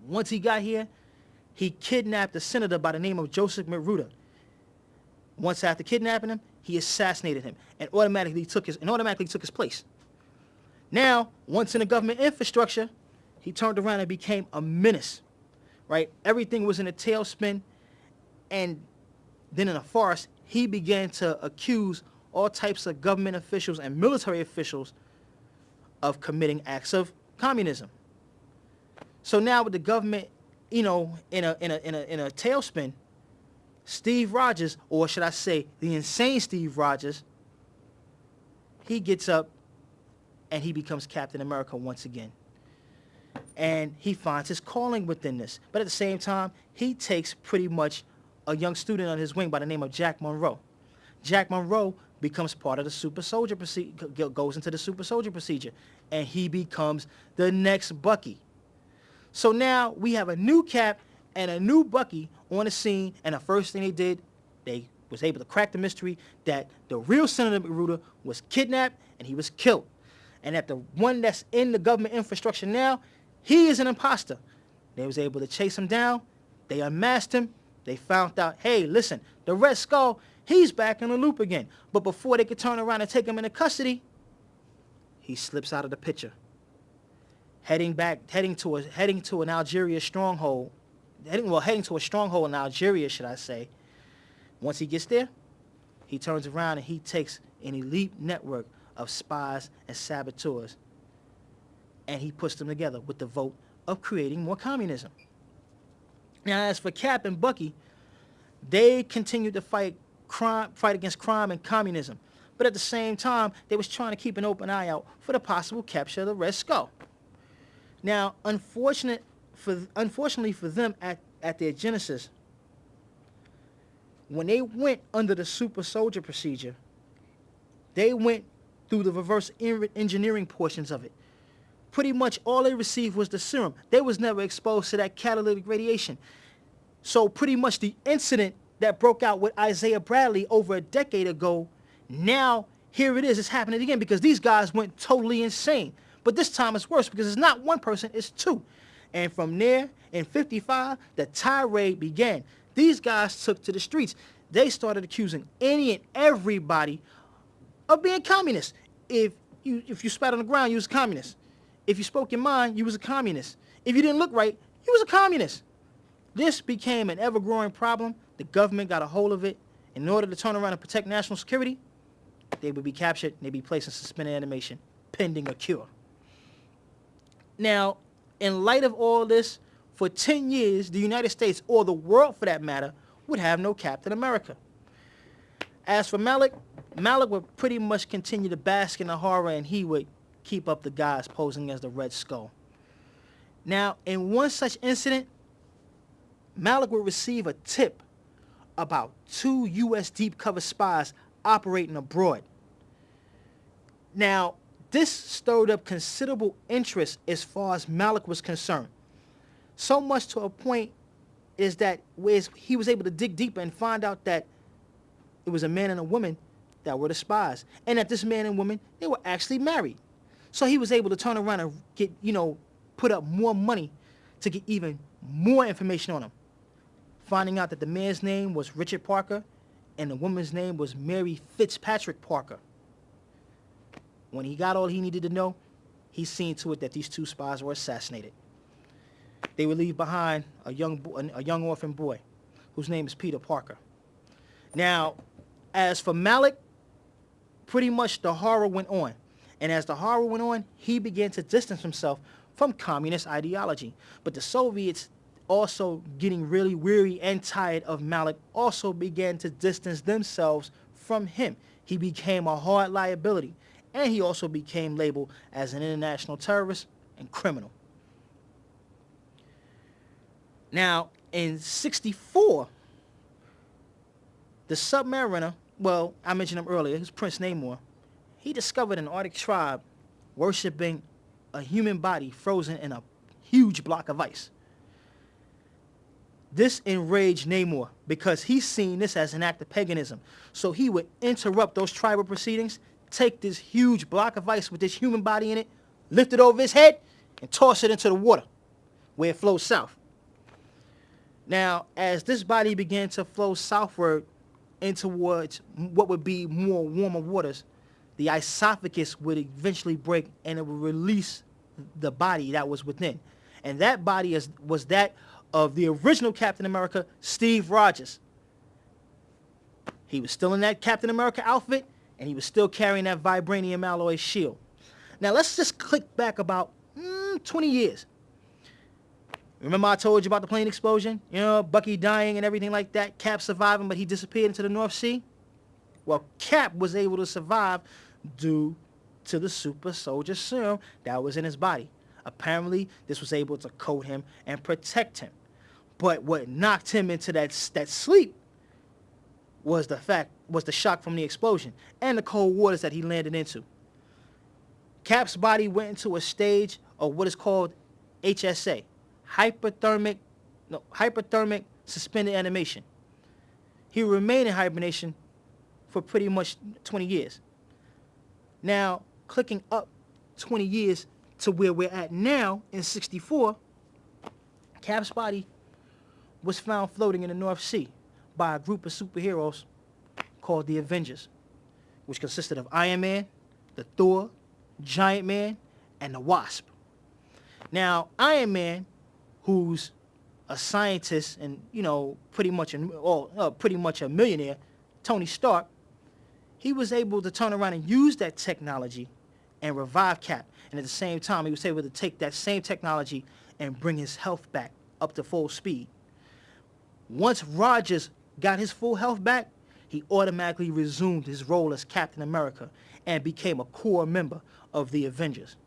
Once he got here, he kidnapped a senator by the name of Joseph Magruder. Once after kidnapping him, he assassinated him and automatically took his place. Now, once in the government infrastructure, he turned around and became a menace, right? Everything was in a tailspin, and then in a farce, he began to accuse all types of government officials and military officials of committing acts of communism. So now with the government, in a tailspin, Steve Rogers, or should I say the insane Steve Rogers, he gets up and he becomes Captain America once again. And he finds his calling within this. But at the same time, he takes pretty much a young student on his wing by the name of Jack Monroe. Jack Monroe becomes part of the super soldier procedure, goes into the super soldier procedure, and he becomes the next Bucky. So now we have a new Cap and a new Bucky on the scene, and the first thing they did, they was able to crack the mystery that the real Senator Magruder was kidnapped and he was killed. And that the one that's in the government infrastructure now, he is an imposter. They was able to chase him down. They unmasked him. They found out, hey, listen, the Red Skull, he's back in the loop again. But before they could turn around and take him into custody, he slips out of the picture. Heading to an Algeria stronghold, heading to a stronghold in Algeria, should I say. Once he gets there, he turns around and he takes an elite network of spies and saboteurs, and he puts them together with the vote of creating more communism. Now, as for Cap and Bucky, they continued to fight against crime and communism, but at the same time, they was trying to keep an open eye out for the possible capture of the Red Skull. Now, unfortunately for them at their genesis, when they went under the super soldier procedure, they went through the reverse engineering portions of it. Pretty much all they received was the serum. They was never exposed to that catalytic radiation. So pretty much the incident that broke out with Isaiah Bradley over a decade ago, now here it is, it's happening again because these guys went totally insane. But this time it's worse because it's not one person, it's two. And from there, in 55, the tirade began. These guys took to the streets. They started accusing any and everybody of being communist. If you spat on the ground, you was a communist. If you spoke your mind, you was a communist. If you didn't look right, you was a communist. This became an ever-growing problem. The government got a hold of it. In order to turn around and protect national security, they would be captured and they'd be placed in suspended animation, pending a cure. Now, in light of all this, for 10 years, the United States, or the world for that matter, would have no Captain America. As for Malik would pretty much continue to bask in the horror, and he would keep up the guise posing as the Red Skull. Now, in one such incident, Malik would receive a tip about 2 U.S. deep cover spies operating abroad. Now, this stirred up considerable interest as far as Malik was concerned. So much to a point is that he was able to dig deeper and find out that it was a man and a woman that were the spies. And that this man and woman, they were actually married. So he was able to turn around and get, put up more money to get even more information on them. Finding out that the man's name was Richard Parker and the woman's name was Mary Fitzpatrick Parker. When he got all he needed to know, he seen to it that these 2 spies were assassinated. They would leave behind a young orphan boy whose name is Peter Parker. Now, as for Malik, pretty much the horror went on. And as the horror went on, he began to distance himself from communist ideology. But the Soviets, also getting really weary and tired of Malik, also began to distance themselves from him. He became a hard liability. And he also became labeled as an international terrorist and criminal. Now, in '64, the submariner, well, I mentioned him earlier, his Prince Namor, he discovered an Arctic tribe worshiping a human body frozen in a huge block of ice. This enraged Namor because he seen this as an act of paganism. So he would interrupt those tribal proceedings, take this huge block of ice with this human body in it, lift it over his head, and toss it into the water. where it flows south. Now, as this body began to flow southward in towards what would be more warmer waters, the esophagus would eventually break and it would release the body that was within. And that body was that of the original Captain America, Steve Rogers. He was still in that Captain America outfit, and he was still carrying that vibranium alloy shield. Now, let's just click back about 20 years. Remember I told you about the plane explosion? You know, Bucky dying and everything like that, Cap surviving, but he disappeared into the North Sea? Well, Cap was able to survive due to the super soldier serum that was in his body. Apparently, this was able to coat him and protect him. But what knocked him into that sleep was the shock from the explosion and the cold waters that he landed into. Cap's body went into a stage of what is called HSA, hyperthermic suspended animation. He remained in hibernation for pretty much 20 years. Now, clicking up 20 years to where we're at now in 64, Cap's body was found floating in the North Sea by a group of superheroes called the Avengers, which consisted of Iron Man, the Thor, Giant Man, and the Wasp. Now, Iron Man, who's a scientist and, pretty much a millionaire, Tony Stark, he was able to turn around and use that technology and revive Cap. And at the same time, he was able to take that same technology and bring his health back up to full speed. Once Rogers got his full health back, he automatically resumed his role as Captain America and became a core member of the Avengers.